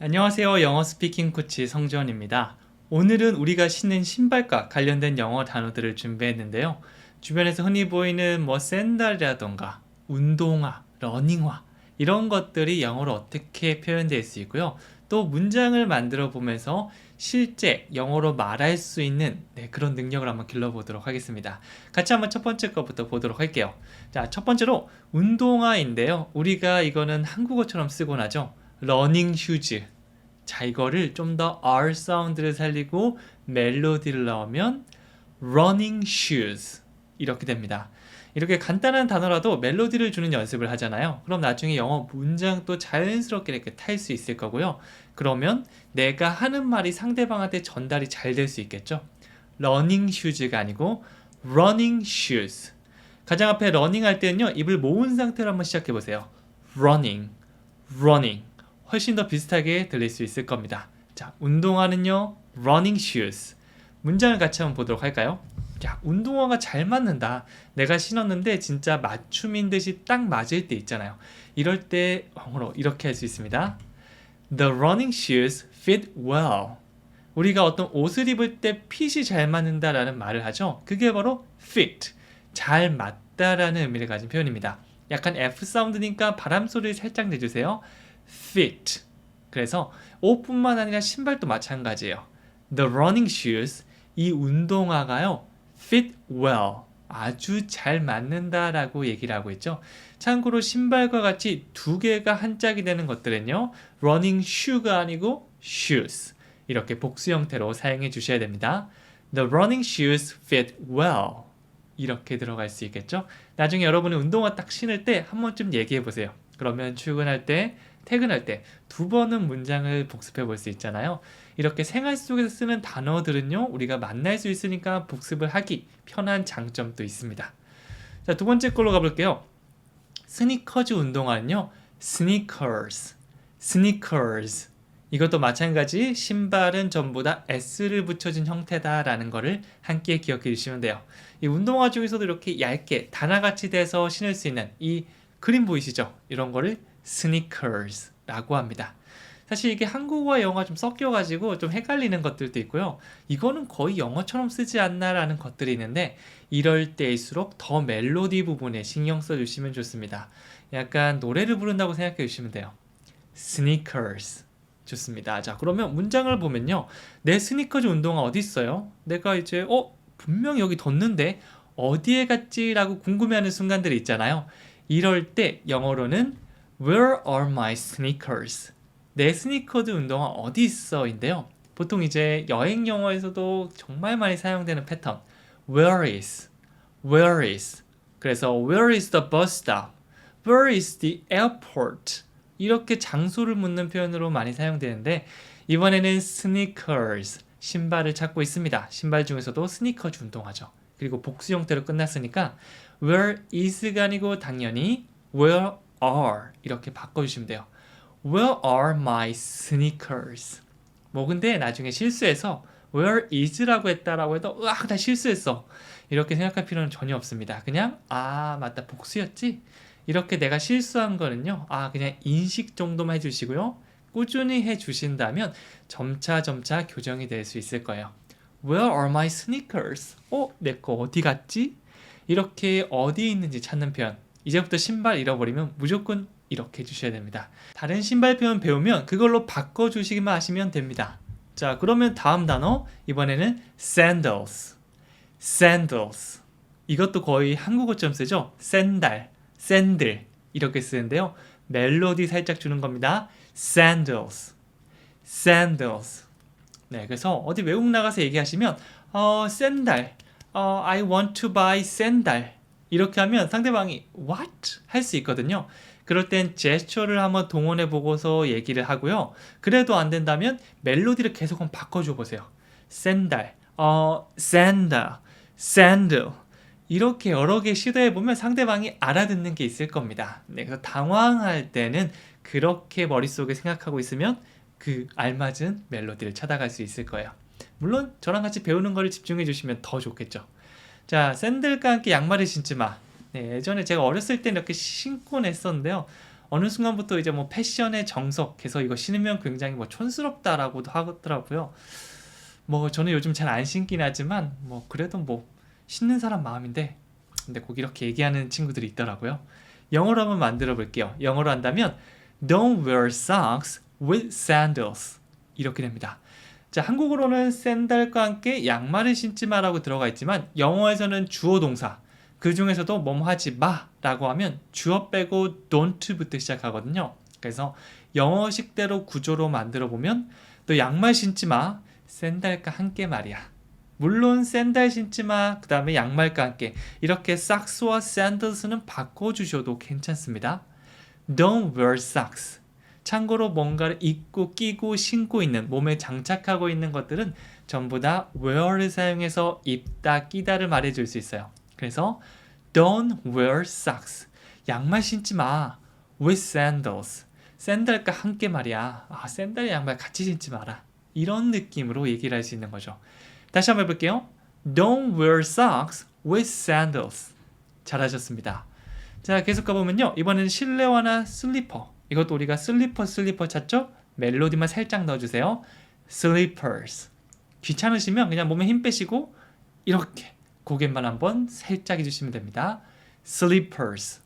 안녕하세요. 영어 스피킹 코치 성지원입니다. 오늘은 우리가 신는 신발과 관련된 영어 단어들을 준비했는데요. 주변에서 흔히 보이는 샌들이라던가 운동화, 러닝화 이런 것들이 영어로 어떻게 표현될 수 있고요. 또 문장을 만들어 보면서 실제 영어로 말할 수 있는 그런 능력을 한번 길러보도록 하겠습니다. 같이 한번 첫 번째 거부터 보도록 할게요. 자, 첫 번째로 운동화인데요. 우리가 이거는 한국어처럼 쓰곤 하죠. 러닝 슈즈. 자, 이거를 좀 더 R 사운드를 살리고 멜로디를 넣으면 running shoes 이렇게 됩니다. 이렇게 간단한 단어라도 멜로디를 주는 연습을 하잖아요. 그럼 나중에 영어 문장도 자연스럽게 이렇게 탈 수 있을 거고요. 그러면 내가 하는 말이 상대방한테 전달이 잘 될 수 있겠죠. running shoes가 아니고 running shoes. 가장 앞에 running 할 때는요, 입을 모은 상태로 한번 시작해 보세요. running, running. 훨씬 더 비슷하게 들릴 수 있을 겁니다. 자, 운동화는요, running shoes. 문장을 같이 한번 보도록 할까요? 야, 운동화가 잘 맞는다. 내가 신었는데 진짜 맞춤인 듯이 딱 맞을 때 있잖아요. 이럴 때 영어로 이렇게 할 수 있습니다. The running shoes fit well. 우리가 어떤 옷을 입을 때 핏이 잘 맞는다라는 말을 하죠. 그게 바로 fit, 잘 맞다라는 의미를 가진 표현입니다. 약간 F 사운드니까 바람 소리를 살짝 내주세요. fit. 그래서 옷뿐만 아니라 신발도 마찬가지예요. The running shoes, 이 운동화가요, fit well, 아주 잘 맞는다라고 얘기를 하고 있죠. 참고로 신발과 같이 두 개가 한 짝이 되는 것들은요, running shoe가 아니고 shoes. 이렇게 복수 형태로 사용해 주셔야 됩니다. The running shoes fit well. 이렇게 들어갈 수 있겠죠. 나중에 여러분이 운동화 딱 신을 때 한 번쯤 얘기해 보세요. 그러면 출근할 때, 퇴근할 때 두 번은 문장을 복습해 볼 수 있잖아요. 이렇게 생활 속에서 쓰는 단어들은요, 우리가 만날 수 있으니까 복습을 하기 편한 장점도 있습니다. 자, 두 번째 걸로 가볼게요. 스니커즈 운동화는요, sneakers, sneakers. 이것도 마찬가지 신발은 전부 다 S를 붙여준 형태다라는 거를 함께 기억해 주시면 돼요. 이 운동화 중에서도 이렇게 얇게 단아같이 돼서 신을 수 있는 이 그림 보이시죠? 이런 거를 sneakers라고 합니다. 사실 이게 한국어와 영어가 좀 섞여가지고 좀 헷갈리는 것들도 있고요. 이거는 거의 영어처럼 쓰지 않나라는 것들이 있는데 이럴 때일수록 더 멜로디 부분에 신경 써주시면 좋습니다. 약간 노래를 부른다고 생각해 주시면 돼요. sneakers. 좋습니다. 자, 그러면 문장을 보면요. 내 스니커즈 운동화 어디 있어요? 내가 이제 분명 여기 뒀는데 어디에 갔지라고 궁금해하는 순간들이 있잖아요. 이럴 때 영어로는 Where are my sneakers? 내 스니커즈 운동화 어디 있어? 인데요. 보통 이제 여행 영어에서도 정말 많이 사용되는 패턴. Where is? Where is? 그래서 Where is the bus stop? Where is the airport? 이렇게 장소를 묻는 표현으로 많이 사용되는데 이번에는 sneakers, 신발을 찾고 있습니다. 신발 중에서도 스니커즈 운동화죠. 그리고 복수 형태로 끝났으니까 where is가 아니고 당연히 where are 이렇게 바꿔주시면 돼요. Where are my sneakers? 뭐 근데 나중에 실수해서 where is라고 했다라고 해도 으악 나 실수했어 이렇게 생각할 필요는 전혀 없습니다. 그냥 맞다 복수였지? 이렇게 내가 실수한 거는요, 그냥 인식 정도만 해주시고요. 꾸준히 해주신다면 점차 교정이 될 수 있을 거예요. Where are my sneakers? 내 거 어디 갔지? 이렇게 어디 있는지 찾는 표현. 이제부터 신발 잃어버리면 무조건 이렇게 해주셔야 됩니다. 다른 신발 표현 배우면 그걸로 바꿔주시기만 하시면 됩니다. 자, 그러면 다음 단어, 이번에는 sandals. sandals. 이것도 거의 한국어처럼 쓰죠? 샌들 이렇게 쓰는데요. 멜로디 살짝 주는 겁니다. sandals. sandals. 네, 그래서 어디 외국 나가서 얘기하시면 샌들. I want to buy sandal. 이렇게 하면 상대방이 what? 할 수 있거든요. 그럴 땐 제스처를 한번 동원해 보고서 얘기를 하고요. 그래도 안 된다면 멜로디를 계속 한번 바꿔줘 보세요. 샌들, 샌들, 샌들. 이렇게 여러 개 시도해 보면 상대방이 알아듣는 게 있을 겁니다. 네, 그래서 당황할 때는 그렇게 머릿속에 생각하고 있으면 그 알맞은 멜로디를 찾아갈 수 있을 거예요. 물론 저랑 같이 배우는 거를 집중해 주시면 더 좋겠죠. 자, 샌들과 함께 양말을 신지 마. 네, 예전에 제가 어렸을 때 이렇게 신곤 했었는데요. 어느 순간부터 이제 뭐 패션에 정석해서 이거 신으면 굉장히 뭐 촌스럽다라고도 하더라고요. 뭐 저는 요즘 잘 안 신긴 하지만 뭐 그래도 뭐 신는 사람 마음인데, 근데 꼭 이렇게 얘기하는 친구들이 있더라고요. 영어로 한번 만들어 볼게요. 영어로 한다면 Don't wear socks with sandals 이렇게 됩니다. 자, 한국어로는 샌들과 함께 양말을 신지 마라고 들어가 있지만 영어에서는 주어 동사, 그 중에서도 뭐뭐 하지 마 라고 하면 주어 빼고 don't부터 시작하거든요. 그래서 영어식대로 구조로 만들어 보면 너 양말 신지 마, 샌들과 함께 말이야. 물론 샌들 신지 마, 그 다음에 양말과 함께 이렇게 socks와 sandals는 바꿔주셔도 괜찮습니다. Don't wear socks. 참고로 뭔가를 입고 끼고 신고 있는, 몸에 장착하고 있는 것들은 전부 다 wear를 사용해서 입다 끼다를 말해줄 수 있어요. 그래서 Don't wear socks. 양말 신지 마. With sandals. 샌들과 함께 말이야. 샌들 양말 같이 신지 마라. 이런 느낌으로 얘기를 할 수 있는 거죠. 다시 한번 해볼게요. Don't wear socks with sandals. 잘하셨습니다. 자, 계속 가보면요. 이번에는 실내화나 슬리퍼. 이것도 우리가 슬리퍼 찾죠? 멜로디만 살짝 넣어주세요. Slippers. 귀찮으시면 그냥 몸에 힘 빼시고 이렇게 고개만 한번 살짝 해주시면 됩니다. Slippers.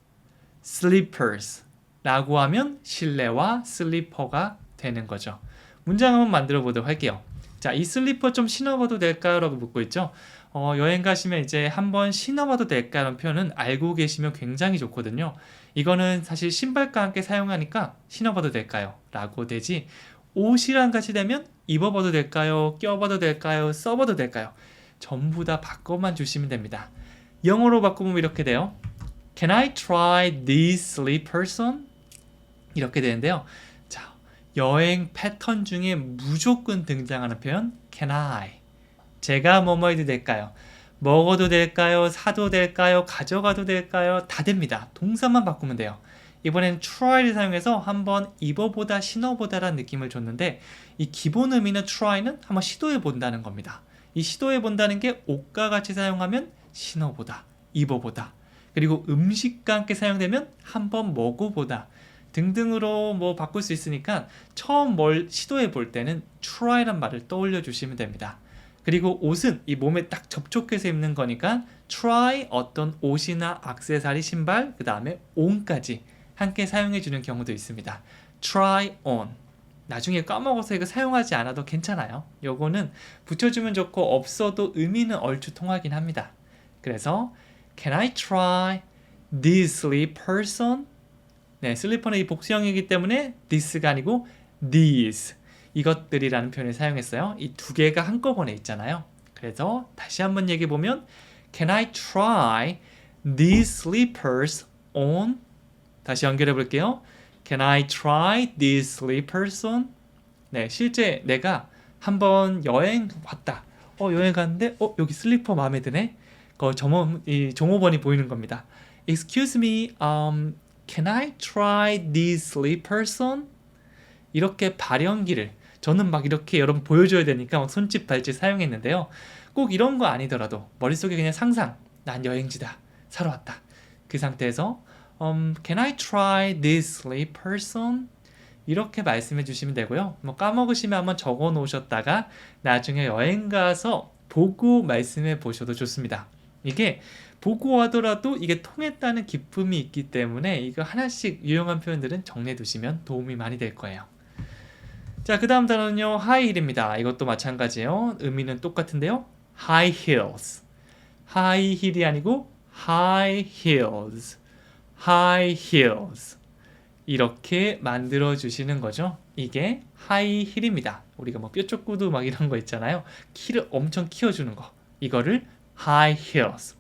라고 하면 실내화 슬리퍼가 되는 거죠. 문장 한번 만들어 보도록 할게요. 자, 이 슬리퍼 좀 신어봐도 될까요? 라고 묻고 있죠. 여행 가시면 이제 한번 신어봐도 될까? 라는 표현은 알고 계시면 굉장히 좋거든요. 이거는 사실 신발과 함께 사용하니까 신어봐도 될까요? 라고 되지, 옷이랑 같이 되면 입어봐도 될까요? 껴봐도 될까요? 써봐도 될까요? 전부 다 바꿔만 주시면 됩니다. 영어로 바꾸면 이렇게 돼요. Can I try these slippers on? 이렇게 되는데요. 자, 여행 패턴 중에 무조건 등장하는 표현 Can I? 제가 뭐뭐 해도 될까요? 먹어도 될까요? 사도 될까요? 가져가도 될까요? 다 됩니다. 동사만 바꾸면 돼요. 이번엔 try를 사용해서 한번 입어보다 신어보다라는 느낌을 줬는데, 이 기본 의미는 try는 한번 시도해본다는 겁니다. 이 시도해본다는 게 옷과 같이 사용하면 신어보다, 입어보다, 그리고 음식과 함께 사용되면 한번 먹어보다 등등으로 뭐 바꿀 수 있으니까 처음 뭘 시도해 볼 때는 try란 말을 떠올려 주시면 됩니다. 그리고 옷은 이 몸에 딱 접촉해서 입는 거니까 try 어떤 옷이나 액세서리, 신발, 그 다음에 on까지 함께 사용해 주는 경우도 있습니다. try on. 나중에 까먹어서 이거 사용하지 않아도 괜찮아요. 요거는 붙여주면 좋고 없어도 의미는 얼추 통하긴 합니다. 그래서 Can I try this slippers on? 네, 슬리퍼는 이 복수형이기 때문에 this가 아니고 these, 이것들이라는 표현을 사용했어요. 이 두 개가 한꺼번에 있잖아요. 그래서 다시 한번 얘기해 보면 Can I try these slippers on? 다시 연결해 볼게요. Can I try these slippers on? 네, 실제 내가 한번 여행 왔다. 여행 갔는데 여기 슬리퍼 마음에 드네. 이 종업원이 보이는 겁니다. Excuse me, can I try these slippers on? 이렇게 발연기를 저는 막 이렇게 여러분 보여줘야 되니까 막 손짓 발짓 사용했는데요. 꼭 이런 거 아니더라도 머릿속에 그냥 상상, 난 여행지다, 사러 왔다, 그 상태에서 Can I try this slippers on? 이렇게 말씀해 주시면 되고요. 뭐 까먹으시면 한번 적어 놓으셨다가 나중에 여행 가서 보고 말씀해 보셔도 좋습니다. 이게 보고 하더라도 이게 통했다는 기쁨이 있기 때문에 이거 하나씩 유용한 표현들은 정리해 두시면 도움이 많이 될 거예요. 자, 그 다음 단어는요, high heel입니다. 이것도 마찬가지예요. 의미는 똑같은데요. high heels. high heel이 아니고 high heels. high heels. 이렇게 만들어 주시는 거죠. 이게 high heel입니다. 우리가 뭐 뾰족구두 막 이런 거 있잖아요. 키를 엄청 키워주는 거. 이거를 high heels.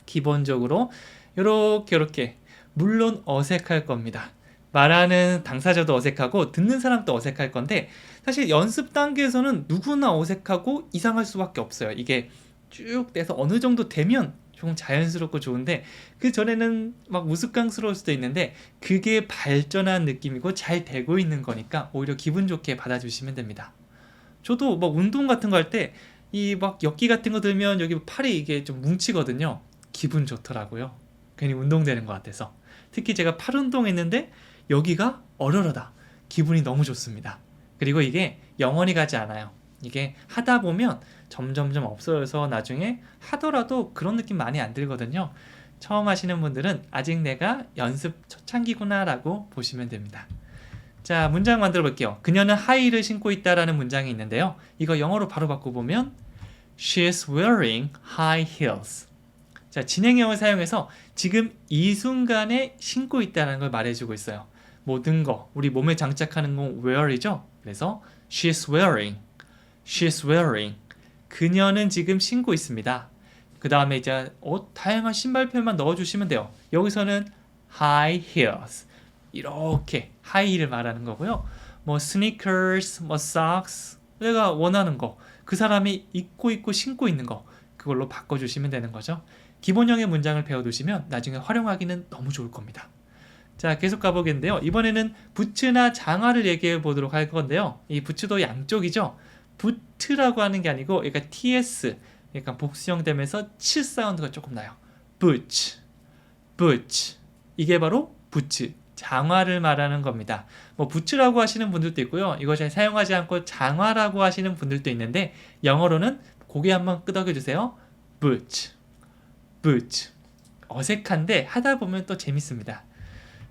기본적으로 이렇게 물론 어색할 겁니다. 말하는 당사자도 어색하고 듣는 사람도 어색할 건데 사실 연습 단계에서는 누구나 어색하고 이상할 수밖에 없어요. 이게 쭉 돼서 어느 정도 되면 좀 자연스럽고 좋은데 그 전에는 막 우스꽝스러울 수도 있는데 그게 발전한 느낌이고 잘 되고 있는 거니까 오히려 기분 좋게 받아주시면 됩니다. 저도 막 운동 같은 거 할 때 이 막 역기 같은 거 들면 여기 팔이 이게 좀 뭉치거든요. 기분 좋더라고요. 괜히 운동되는 것 같아서. 특히 제가 팔 운동했는데 여기가 얼얼하다. 기분이 너무 좋습니다. 그리고 이게 영원히 가지 않아요. 이게 하다 보면 점점점 없어져서 나중에 하더라도 그런 느낌 많이 안 들거든요. 처음 하시는 분들은 아직 내가 연습 초창기구나 라고 보시면 됩니다. 자, 문장 만들어 볼게요. 그녀는 하이힐을 신고 있다라는 문장이 있는데요. 이거 영어로 바로 바꿔보면 She's wearing high heels. 자, 진행형을 사용해서 지금 이 순간에 신고 있다는 걸 말해주고 있어요. 모든 거, 우리 몸에 장착하는 건 wear이죠. 그래서 she's wearing. 그녀는 지금 신고 있습니다. 그 다음에 이제 다양한 신발 표현만 넣어주시면 돼요. 여기서는 high heels. 이렇게 하이힐을 말하는 거고요. 뭐 sneakers, 뭐 socks, 내가 원하는 거, 그 사람이 입고 신고 있는 거, 그걸로 바꿔주시면 되는 거죠. 기본형의 문장을 배워두시면 나중에 활용하기는 너무 좋을 겁니다. 자, 계속 가보겠는데요. 이번에는 부츠나 장화를 얘기해 보도록 할 건데요. 이 부츠도 양쪽이죠. 부츠라고 하는 게 아니고 그러니까 TS, 그러니까 복수형 되면서 치 사운드가 조금 나요. boots. 이게 바로 부츠, 장화를 말하는 겁니다. 뭐 부츠라고 하시는 분들도 있고요. 이거 잘 사용하지 않고 장화라고 하시는 분들도 있는데 영어로는 고개 한번 끄덕여 주세요. boots. 어색한데 하다 보면 또 재밌습니다.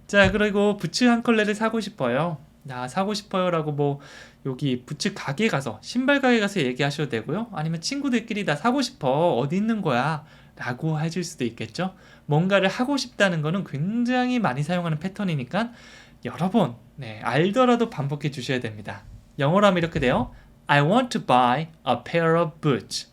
자, 그리고 부츠 한 컬레를 사고 싶어요. 나 사고 싶어요 라고 뭐 여기 부츠 가게 가서 신발 가게 가서 얘기하셔도 되고요. 아니면 친구들끼리 나 사고 싶어 어디 있는 거야 라고 해줄 수도 있겠죠. 뭔가를 하고 싶다는 거는 굉장히 많이 사용하는 패턴이니까 여러 번 알더라도 반복해 주셔야 됩니다. 영어로 하면 이렇게 돼요. I want to buy a pair of boots.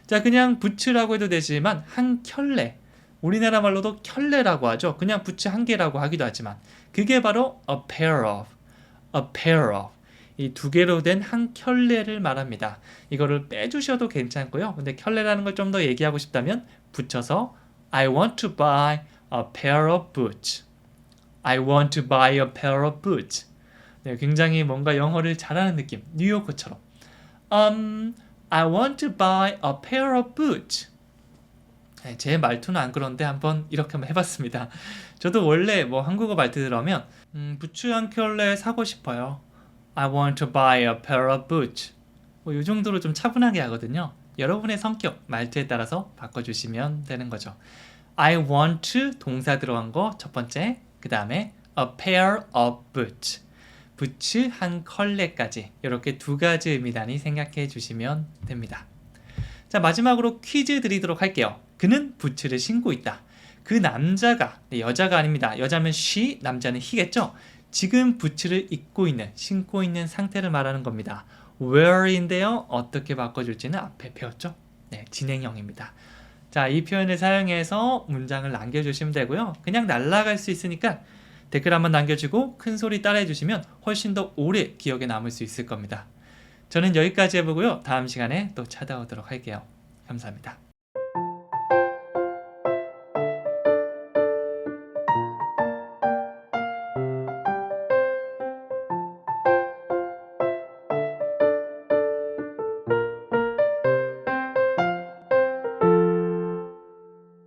자, 그냥 부츠라고 해도 되지만 한 켤레, 우리나라 말로도 켤레라고 하죠. 그냥 부츠 한 개라고 하기도 하지만 그게 바로 a pair of. 이 두 개로 된 한 켤레를 말합니다. 이거를 빼주셔도 괜찮고요. 근데 켤레라는 걸 좀 더 얘기하고 싶다면 붙여서 I want to buy a pair of boots. 네, 굉장히 뭔가 영어를 잘하는 느낌, 뉴요커처럼. I want to buy a pair of boots. 네, 제 말투는 안 그런데 한번 이렇게 한번 해봤습니다. 저도 원래 뭐 한국어 말투 들으면 부츠 한 켤레 사고 싶어요. I want to buy a pair of boots. 뭐 이 정도로 좀 차분하게 하거든요. 여러분의 성격, 말투에 따라서 바꿔주시면 되는 거죠. I want to 동사 들어간 거 첫 번째, 그 다음에 a pair of boots. 부츠 한 컬레까지 이렇게 두 가지 의미단위 생각해 주시면 됩니다. 자, 마지막으로 퀴즈 드리도록 할게요. 그는 부츠를 신고 있다. 그 남자가, 여자가 아닙니다. 여자면 she, 남자는 he겠죠? 지금 부츠를 신고 있는 상태를 말하는 겁니다. wear인데요. 어떻게 바꿔줄지는 앞에 배웠죠? 네, 진행형입니다. 자, 이 표현을 사용해서 문장을 남겨주시면 되고요. 그냥 날아갈 수 있으니까 댓글 한번 남겨주고 큰 소리 따라해 주시면 훨씬 더 오래 기억에 남을 수 있을 겁니다. 저는 여기까지 해보고요. 다음 시간에 또 찾아오도록 할게요. 감사합니다.